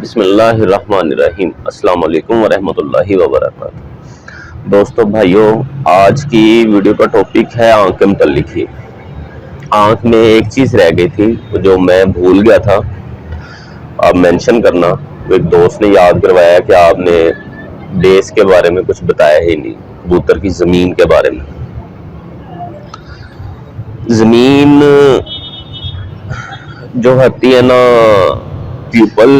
بسم اللہ الرحمن الرحیم۔ السلام علیکم ورحمۃ اللہ وبرکاتہ۔ دوستو بھائیوں، آج کی ویڈیو کا ٹاپک ہے آنکھ کے متعلق ہی۔ آنکھ میں ایک چیز رہ گئی تھی جو میں بھول گیا تھا اب مینشن کرنا۔ ایک دوست نے یاد کروایا کہ آپ نے بیس کے بارے میں کچھ بتایا ہی نہیں، کبوتر کی زمین کے بارے میں۔ زمین جو ہوتی ہے نا، پیپل،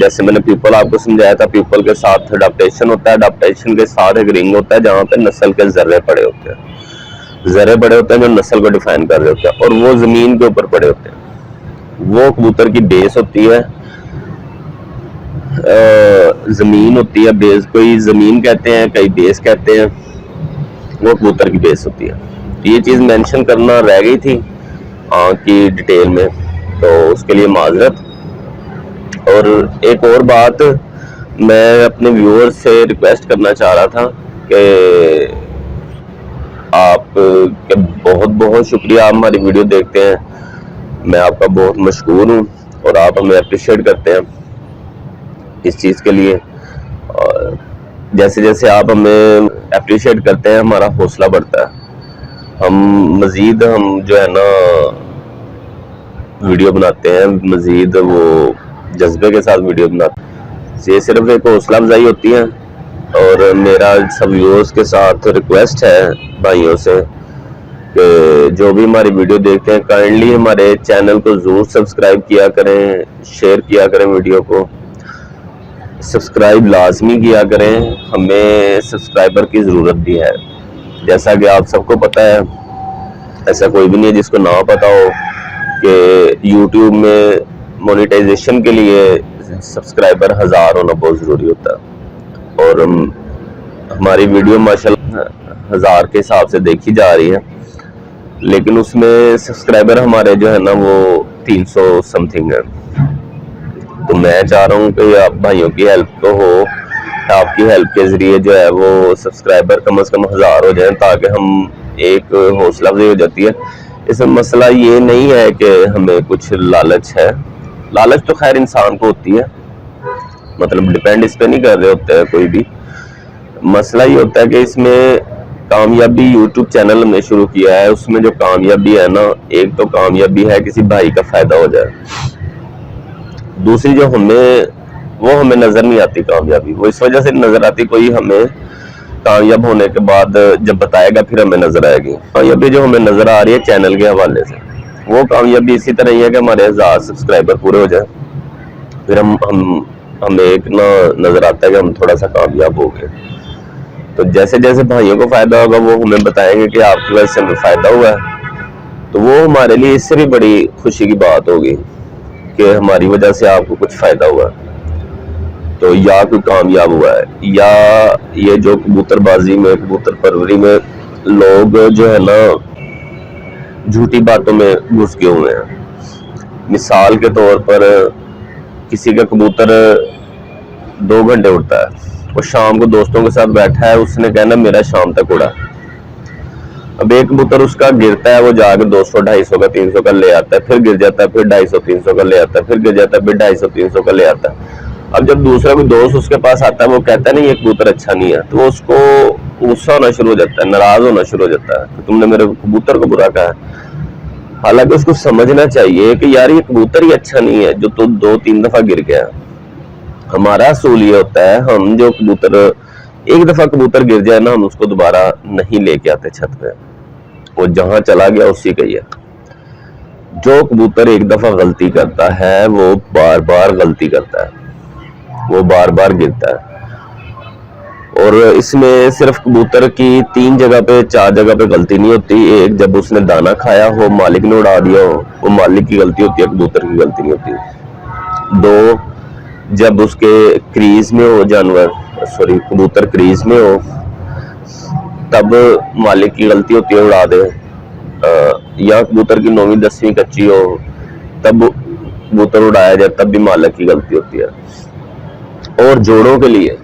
جیسے میں نے پیپل آپ کو سمجھایا تھا، پیپل کے ساتھ اڈاپٹیشن ہوتا ہے، اڈاپٹیشن کے ساتھ ایک رنگ ہوتا ہے جہاں پہ نسل کے ذرے پڑے ہوتے ہیں جو نسل کو ڈیفائن کر رہے ہوتے ہیں، اور وہ زمین کے اوپر پڑے ہوتے ہیں۔ وہ کبوتر کی بیس ہوتی ہے، زمین ہوتی ہے بیس، کوئی زمین کہتے ہیں کئی بیس کہتے ہیں، وہ کبوتر کی بیس ہوتی ہے۔ یہ چیز مینشن کرنا رہ گئی تھی آنکھ کی ڈیٹیل میں، تو اس کے لیے معذرت۔ اور ایک اور بات میں اپنے ویور سے ریکویسٹ کرنا چاہ رہا تھا کہ آپ کے بہت بہت شکریہ، آپ ہماری ویڈیو دیکھتے ہیں، میں آپ کا بہت مشکور ہوں اور آپ ہمیں اپریشیٹ کرتے ہیں اس چیز کے لیے۔ اور جیسے جیسے آپ ہمیں اپریشیٹ کرتے ہیں ہمارا حوصلہ بڑھتا ہے، مزید ہم جو ہے نا ویڈیو بناتے ہیں، مزید وہ جذبے کے ساتھ ویڈیو بناتے ہیں۔ یہ صرف ایک حوصلہ افزائی ہوتی ہے، اور میرا سب ویورز کے ساتھ ریکویسٹ ہے بھائیوں سے کہ جو بھی ہماری ویڈیو دیکھتے ہیں کائنڈلی ہمارے چینل کو ضرور سبسکرائب کیا کریں، شیئر کیا کریں، ویڈیو کو سبسکرائب لازمی کیا کریں، ہمیں سبسکرائبر کی ضرورت بھی ہے۔ جیسا کہ آپ سب کو پتہ ہے، ایسا کوئی بھی نہیں ہے جس کو نہ پتہ ہو کہ یوٹیوب میں مونیٹائزیشن کے لیے سبسکرائبر 1000 ہونا بہت ضروری ہوتا ہے، اور ہماری ویڈیو ماشاءاللہ 1000 کے حساب سے دیکھی جا رہی ہے، لیکن اس میں سبسکرائبر ہمارے جو ہے نا وہ 300 سم تھنگ ہے۔ تو میں چاہ رہا ہوں کہ آپ بھائیوں کی ہیلپ تو ہو، آپ کی ہیلپ کے ذریعے جو ہے وہ سبسکرائبر کم از کم 1000 ہو جائیں، تاکہ ہم ایک حوصلہ افزائی ہو جاتی ہے۔ اس میں مسئلہ یہ نہیں ہے کہ ہمیں کچھ لالچ ہے، لالچ تو خیر انسان کو ہوتی ہے، مطلب ڈیپینڈ اس پہ نہیں کر رہے ہوتے ہیں کوئی بھی۔ مسئلہ یہ ہوتا ہے کہ اس میں کامیابی، یوٹیوب چینل ہم نے شروع کیا ہے، اس میں جو کامیابی ہے نا، ایک تو کامیابی ہے کسی بھائی کا فائدہ ہو جائے، دوسری جو ہمیں نظر نہیں آتی کامیابی، وہ اس وجہ سے نظر آتی، کوئی ہمیں کامیاب ہونے کے بعد جب بتائے گا پھر ہمیں نظر آئے گی۔ کامیابی جو ہمیں نظر آ رہی ہے چینل کے حوالے سے، وہ کامیابی اسی طرح ہی ہے کہ ہمارے 1000 سبسکرائبر پورے ہو جائیں، پھر ہمیں ایک نظر آتا ہے کہ ہم تھوڑا سا کامیاب ہو گئے۔ تو جیسے جیسے بھائیوں کو فائدہ ہوگا وہ ہمیں بتائیں گے کہ آپ کی وجہ سے ہمیں فائدہ ہوا ہے، تو وہ ہمارے لیے اس سے بھی بڑی خوشی کی بات ہوگی کہ ہماری وجہ سے آپ کو کچھ فائدہ ہوا ہے، تو یا کوئی کامیاب ہوا ہے، یا یہ جو کبوتر بازی میں، کبوتر پروری میں لوگ جو ہے نا جھوٹی باتوں میں گھس گئے ہوئے ہیں۔ مثال کے طور پر کسی کا کبوتر 2 گھنٹے اڑتا ہے، وہ شام کو دوستوں کے ساتھ بیٹھا ہے، اس نے کہنا میرا شام تک اڑا۔ اب ایک کبوتر اس کا گرتا ہے، وہ جا کے 200 250 کا 300 کا لے آتا ہے، پھر گر جاتا ہے، پھر 250 300 کا لے آتا ہے، پھر گر جاتا ہے، پھر 250 300 کا لے آتا ہے۔ اب جب دوسرا کوئی دوست اس کے پاس آتا ہے، وہ کہتا ہے نہیں یہ کبوتر اچھا نہیں ہے، تو اس کو غصہ ہونا شروع ہو جاتا ہے، ناراض ہونا شروع ہو جاتا ہے کہ تم نے میرے کبوتر کو برا کہا ہے۔ حالانکہ اس کو سمجھنا چاہیے کہ یار یہ کبوتر ہی اچھا نہیں ہے جو تو 2-3 دفعہ گر گیا۔ ہمارا اصول یہ ہوتا ہے، ہم جو کبوتر ایک دفعہ کبوتر گر جائے نا، ہم اس کو دوبارہ نہیں لے کے آتے چھت پہ، وہ جہاں چلا گیا اسی کا ہی ہے۔ جو کبوتر ایک دفعہ غلطی کرتا ہے وہ بار بار غلطی کرتا ہے، وہ بار بار گرتا ہے۔ اور اس میں صرف کبوتر کی 3 جگہ پہ 4 جگہ پہ غلطی نہیں ہوتی۔ ایک، جب اس نے دانا کھایا ہو، مالک نے اڑا دیا ہو، وہ مالک کی غلطی ہوتی ہے، کبوتر کی غلطی نہیں ہوتی۔ 2، جب اس کے کریز میں ہو کبوتر کریز میں ہو، تب مالک کی غلطی ہوتی ہے، اڑا دے۔ یا کبوتر کی 9ویں 10ویں کچی ہو، تب کبوتر اڑایا جائے، تب بھی مالک کی غلطی ہوتی ہے۔ اور جوڑوں کے لیے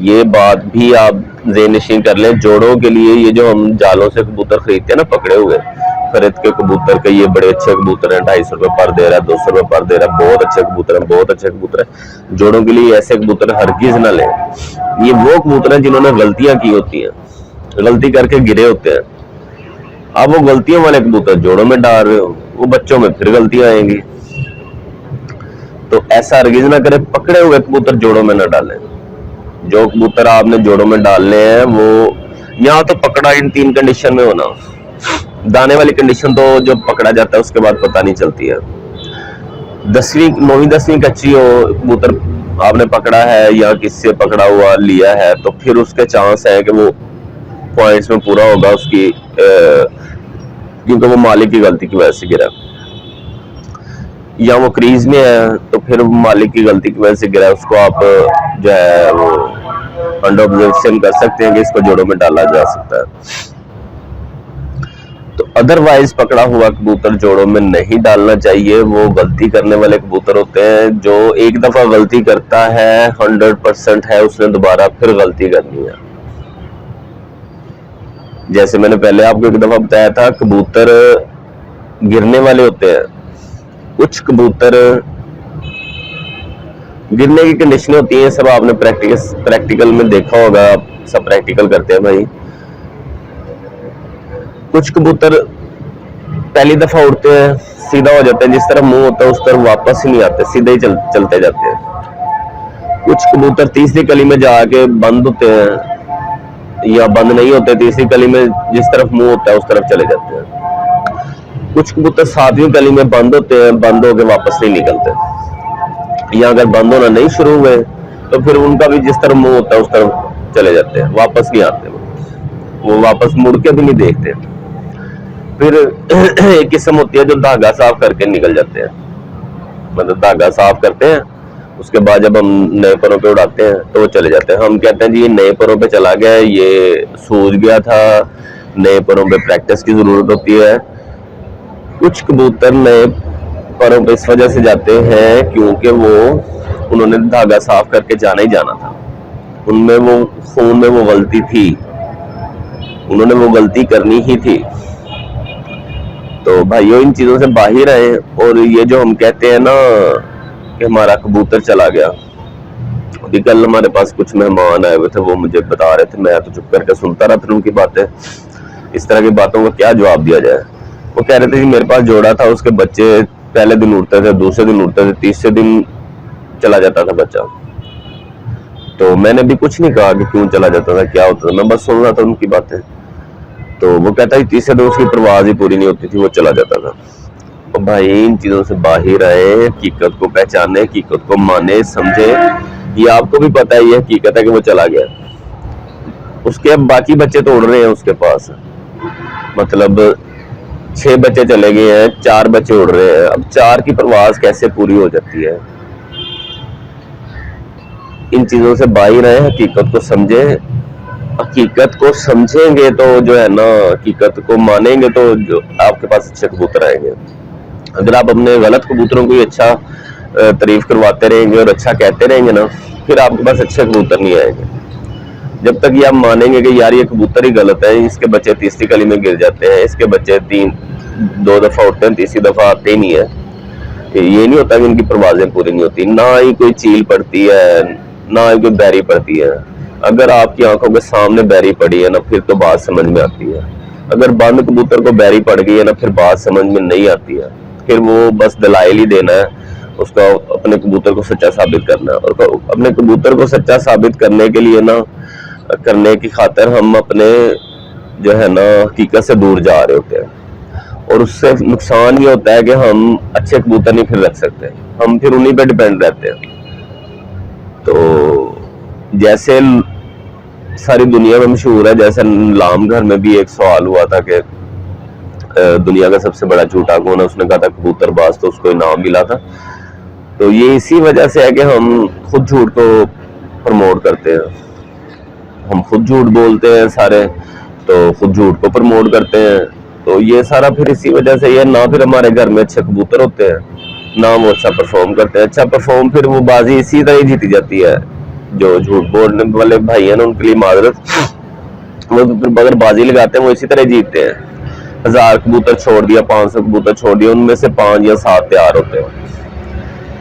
یہ بات بھی آپ ذہن نشین کر لیں، جوڑوں کے لیے یہ جو ہم جالوں سے کبوتر خریدتے ہیں نا پکڑے ہوئے، खरीद के कबूतर के, ये बड़े अच्छे कबूतर हैं, 250 रुपए पर दे रहा है, 200 रुपए पर दे रहा है, बहुत अच्छे कबूतर हैं, बहुत अच्छे कबूतर हैं। जोड़ों के लिए ऐसे कबूतर हरगिज ना लें। ये वो कबूतर हैं जिन्होंने गलतियां की होती हैं, गलती करके गिरे होते हैं। आप वो गलतियों वाले कबूतर जोड़ों में डाल रहे हो, वो बच्चों में फिर गलतियां आएंगी। तो ऐसा हरगिज ना करें, पकड़े हुए कबूतर जोड़ों में ना डालें। जो कबूतर आपने जोड़ों में डालने हैं वो यहाँ तो पकड़ा इन 3 कंडीशन में होना। दाने वाली कंडीशन तो जब पकड़ा जाता है उसके बाद पता नहीं चलती है। 10वीं 9वीं 10वीं कच्ची हो, कबूतर आपने पकड़ा है या किससे पकड़ा हुआ लिया है, तो फिर उसके चांस है कि वो पॉइंट्स में पूरा होगा उसकी, क्योंकि वो मालिक की गलती की वजह से गिरा, या वो क्रीज में है तो फिर मालिक की गलती की वजह से गिरा। उसको आप जो है वो अंडर ऑब्जर्वेशन कर सकते हैं कि इसको जोड़ों में डाला जा सकता है। तो अदरवाइज पकड़ा हुआ कबूतर जोड़ों में नहीं डालना चाहिए। वो गलती करने वाले कबूतर होते हैं। जो एक दफा गलती करता है 100% है उसने दोबारा फिर गलती करनी है। जैसे मैंने पहले आपको एक दफा बताया था, कबूतर गिरने वाले होते हैं। कुछ कबूतर गिरने की कंडीशन होती है, सब आपने प्रैक्टिकल में देखा होगा, आप सब प्रैक्टिकल करते हैं भाई। कुछ कबूतर पहली दफा उड़ते हैं, सीधा हो जाते हैं, जिस तरफ मुंह होता है उस तरफ वापस ही नहीं आते, सीधे ही चलते जाते हैं। कुछ कबूतर तीसरी कली में जाके बंद होते हैं या बंद नहीं होते, तीसरी कली में जिस तरफ मुंह होता है उस तरफ चले जाते हैं। कुछ कबूतर 7वीं कली में बंद होते हैं, बंद होके वापस नहीं निकलते, या अगर बंद होना नहीं शुरू हुए तो फिर उनका भी जिस तरफ मुंह होता है उस तरफ चले जाते हैं, वापस नहीं आते, वो वापस मुड़ के भी नहीं देखते। फिर एक किस्म होती है जो धागा साफ करके निकल जाते हैं, मतलब धागा साफ करते हैं, उसके बाद जब हम नए परों पे उड़ाते हैं तो वो चले जाते हैं। हम कहते हैं जी ये नए परों पे चला गया, ये सूझ गया था, नए परों पे प्रैक्टिस की जरूरत होती है। कुछ कबूतर नए परों पे इस वजह से जाते हैं क्योंकि उन्होंने धागा साफ करके जाना ही जाना था, उनमें वो खून में वो गलती थी, उन्होंने वो गलती करनी ही थी। तो भाइयों इन चीजों से बाहर आए। और ये जो हम कहते हैं ना कि हमारा कबूतर चला गया, अभी कल हमारे पास कुछ मेहमान आए हुए थे, वो मुझे बता रहे थे, मैं तो चुप करके सुनता रहा था उनकी बातें। इस तरह की बातों का क्या जवाब दिया जाए। वो कह रहे थे कि मेरे पास जोड़ा था, उसके बच्चे पहले दिन उड़ते थे, दूसरे दिन उड़ते थे, तीसरे दिन चला जाता था बच्चा। तो मैंने भी कुछ नहीं कहा कि क्यों चला जाता था, क्या होता था, मैं बस सुन रहा था उनकी बातें। तो वो कहता है तीसरे दिन उसकी परवाज ही पूरी नहीं होती थी, वो चला जाता था। तो भाई इन चीजों से बाहर आए, हकीकत को पहचाने, हकीकत को माने, समझे। ये आपको भी पता है ये हकीकत है कि वो चला गया, उसके अब बाकी बच्चे तो उड़ रहे हैं उसके पास, मतलब 6 बच्चे चले गए हैं, 4 बच्चे उड़ रहे हैं। अब 4 की परवाज कैसे पूरी हो जाती है। इन चीजों से बाहर आए, हकीकत को समझे। हकीकत को समझेंगे तो जो है ना, हकीकत को मानेंगे तो जो आपके पास अच्छे कबूतर आएंगे। अगर आप अपने गलत कबूतरों को ही अच्छा तारीफ करवाते रहेंगे और अच्छा कहते रहेंगे ना, फिर आपके पास अच्छे कबूतर नहीं आएंगे। जब तक ये आप मानेंगे कि यार ये कबूतर ही गलत है, इसके बच्चे तीसरी कली में गिर जाते हैं, इसके बच्चे 2 दफा उठते हैं, तीसरी दफा आते ही नहीं है, ये नहीं होता कि इनकी परवाजें पूरी नहीं होती, ना ही कोई चील पड़ती है, ना ही कोई बैरी पड़ती है। अगर आपकी आंखों के सामने बैरी पड़ी है ना, फिर तो बात समझ में आती है। अगर बंद कबूतर को बैरी पड़ गई है ना, फिर बात समझ में नहीं आती है। फिर वो बस दलाइल ही देना है, उसको अपने कबूतर को सच्चा साबित करना है। और अपने कबूतर को सच्चा साबित करने के लिए ना, करने की खातिर हम अपने जो है ना हकीकत से दूर जा रहे होते हैं। और उससे नुकसान ये होता है कि हम अच्छे कबूतर नहीं फिर रख सकते, हम फिर उन्हीं पे डिपेंड रहते हैं। तो जैसे सारी दुनिया में मशहूर है, जैसे लाम घर में भी एक सवाल हुआ था कि दुनिया का सबसे बड़ा झूठा कौन है, उसने कहा था कबूतरबाज, तो उसको इनाम मिला था। तो ये इसी वजह से है कि हम खुद झूठ को प्रमोट करते हैं, हम खुद झूठ बोलते हैं सारे, तो खुद झूठ को प्रमोट करते हैं। तो ये सारा फिर इसी वजह से, ये ना फिर हमारे घर में अच्छे कबूतर होते हैं, ना वो अच्छा परफॉर्म करते हैं। अच्छा परफॉर्म फिर वो बाजी इसी तरह ही जीती जाती है। जो झूठ बोलने वाले भाई है ना, उनके लिए माजरत, वो फिर अगर बाजी लगाते हैं वो इसी तरह जीतते हैं। 1000 कबूतर छोड़ दिया, 500 कबूतर छोड़ दिया, उनमें से 5 या 7 तैयार होते हैं।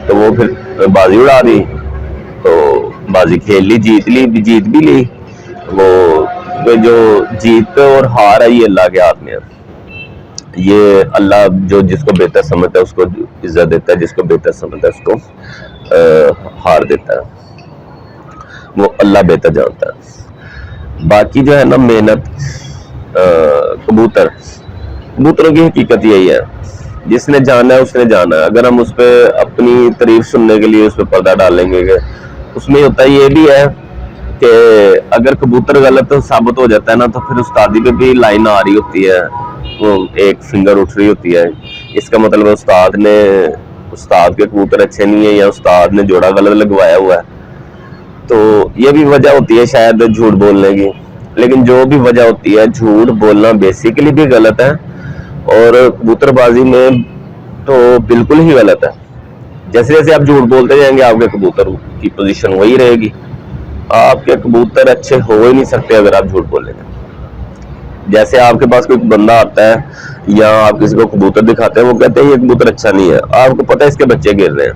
तो वो फिर बाजी उड़ा दी, तो बाजी खेल ली, जीत भी ली। वो जो जीत और हार है ये अल्लाह के हाथ में है। ये अल्लाह जो जिसको बेहतर समझता है उसको इज्जत देता है, जिसको बेहतर समझता है उसको हार देता है, वो अल्लाह बेहतर जानता है। बाकी जो है ना मेहनत, कबूतरों की हकीकत यही है, जिसने जाना है उसने जाना है। अगर हम उस पर अपनी तारीफ सुनने के लिए उस पर पर्दा डालेंगे कि उसमें होता ये भी है कि अगर कबूतर गलत साबित हो जाता है ना, तो फिर उस्तादी पे भी लाइन आ रही होती है, वो एक फिंगर उठ रही होती है। इसका मतलब है उस्ताद के कबूतर अच्छे नहीं है, या उस्ताद ने जोड़ा गलत लगवाया हुआ है। तो ये भी वजह होती है शायद झूठ बोलने की। लेकिन जो भी वजह होती है, झूठ बोलना बेसिकली भी गलत है, और कबूतरबाजी में तो बिल्कुल ही गलत है। जैसे जैसे आप झूठ बोलते जाएंगे आपके कबूतर की पोजीशन वही रहेगी। आपके कबूतर अच्छे हो ही नहीं सकते अगर आप झूठ बोलेंगे। जैसे आपके पास कोई बंदा आता है या आप किसी को कबूतर दिखाते हैं, वो कहते हैं ये कबूतर अच्छा नहीं है, आपको पता है इसके बच्चे गिर रहे हैं,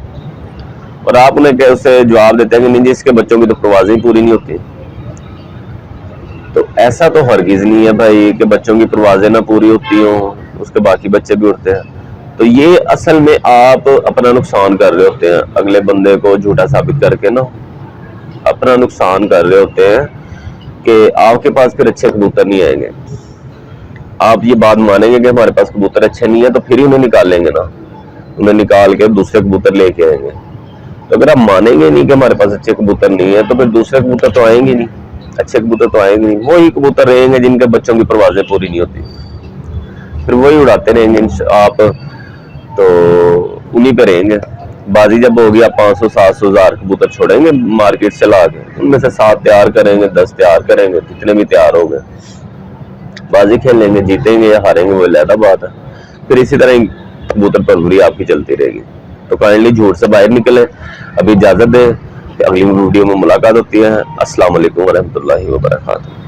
और आप उन्हें उससे जवाब देते हैं कि नहीं जी इसके बच्चों की तो परवाज़ें पूरी नहीं होती। तो ऐसा तो हरगिज नहीं है भाई कि बच्चों की परवाज़ें ना पूरी होती हों, उसके बाकी बच्चे भी उड़ते हैं। तो ये असल में आप अपना नुकसान कर रहे होते हैं, अगले बंदे को झूठा साबित करके ना अपना नुकसान कर रहे होते हैं कि आपके पास फिर अच्छे कबूतर नहीं आएंगे। आप ये बात मानेंगे कि हमारे पास कबूतर अच्छे नहीं है, तो फिर ही उन्हें निकालेंगे ना, उन्हें निकाल के दूसरे कबूतर लेके आएंगे। तो अगर आप मानेंगे नहीं कि हमारे पास अच्छे कबूतर नहीं है, तो फिर दूसरे कबूतर तो आएंगे नहीं, अच्छे कबूतर तो आएंगे नहीं। वही कबूतर रहेंगे जिनके बच्चों की परवाज़ें पूरी नहीं होती, फिर वही उड़ाते रहेंगे आप, तो उन्हीं पे रहेंगे। बाजी जब होगी आप 500, 700, 1000 कबूतर छोड़ेंगे मार्केट से ला के, उनमें से 7 तैयार करेंगे, 10 तैयार करेंगे, जितने भी तैयार हो गए बाजी खेल लेंगे, जीतेंगे या हारेंगे वो अलग बात है। फिर इसी तरह कबूतर परवरी आपकी चलती रहेगी। तो काइंडली झूठ से बाहर निकले। अभी इजाज़त दें, अगली वीडियो में मुलाकात होती है। अस्सलाम वालेकुम व रहमतुल्लाहि व बरकातहू।